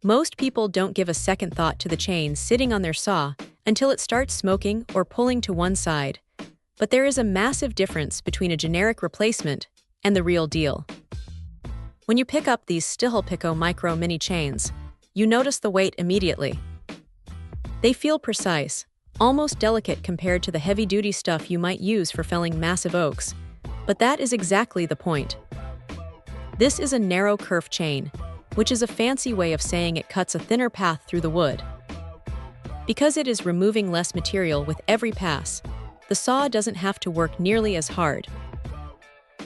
Most people don't give a second thought to the chain sitting on their saw until it starts smoking or pulling to one side. But there is a massive difference between a generic replacement and the real deal. When you pick up these Stihl Picco Micro Mini chains, you notice the weight immediately. They feel precise, almost delicate compared to the heavy-duty stuff you might use for felling massive oaks, but that is exactly the point. This is a narrow kerf chain, which is a fancy way of saying it cuts a thinner path through the wood. Because it is removing less material with every pass, the saw doesn't have to work nearly as hard.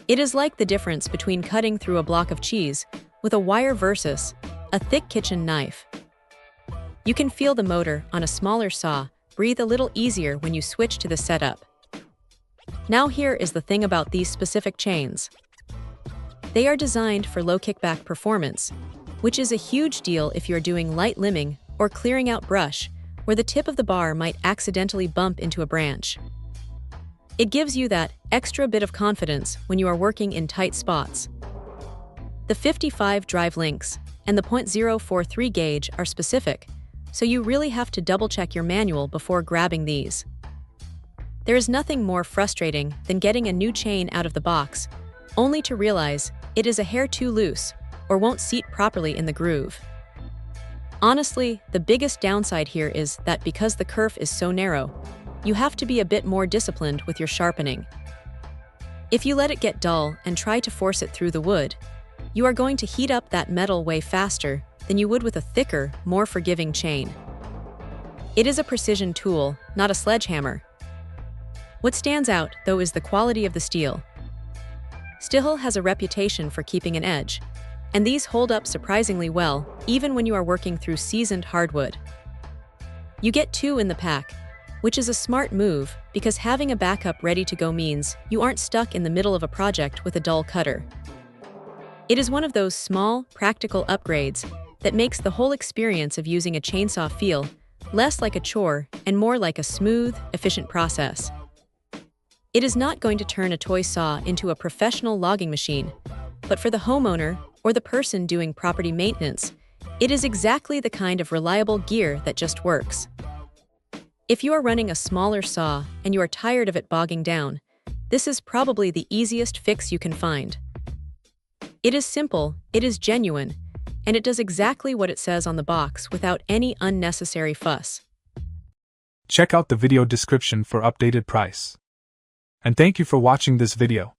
It is like the difference between cutting through a block of cheese with a wire versus a thick kitchen knife. You can feel the motor on a smaller saw breathe a little easier when you switch to the setup. Now here is the thing about these specific chains. They are designed for low kickback performance, which is a huge deal if you're doing light limbing or clearing out brush, where the tip of the bar might accidentally bump into a branch. It gives you that extra bit of confidence when you are working in tight spots. The 55 drive links and the .043 gauge are specific, so you really have to double-check your manual before grabbing these. There is nothing more frustrating than getting a new chain out of the box, only to realize it is a hair too loose or won't seat properly in the groove. Honestly, the biggest downside here is that because the kerf is so narrow, you have to be a bit more disciplined with your sharpening. If you let it get dull and try to force it through the wood, you are going to heat up that metal way faster than you would with a thicker, more forgiving chain. It is a precision tool, not a sledgehammer. What stands out, though, is the quality of the steel. Stihl has a reputation for keeping an edge, and these hold up surprisingly well, even when you are working through seasoned hardwood. You get two in the pack, which is a smart move because having a backup ready to go means you aren't stuck in the middle of a project with a dull cutter. It is one of those small, practical upgrades that makes the whole experience of using a chainsaw feel less like a chore and more like a smooth, efficient process. It is not going to turn a toy saw into a professional logging machine, but for the homeowner or the person doing property maintenance, it is exactly the kind of reliable gear that just works. If you are running a smaller saw and you are tired of it bogging down, this is probably the easiest fix you can find. It is simple, it is genuine, and it does exactly what it says on the box without any unnecessary fuss. Check out the video description for updated price. And thank you for watching this video.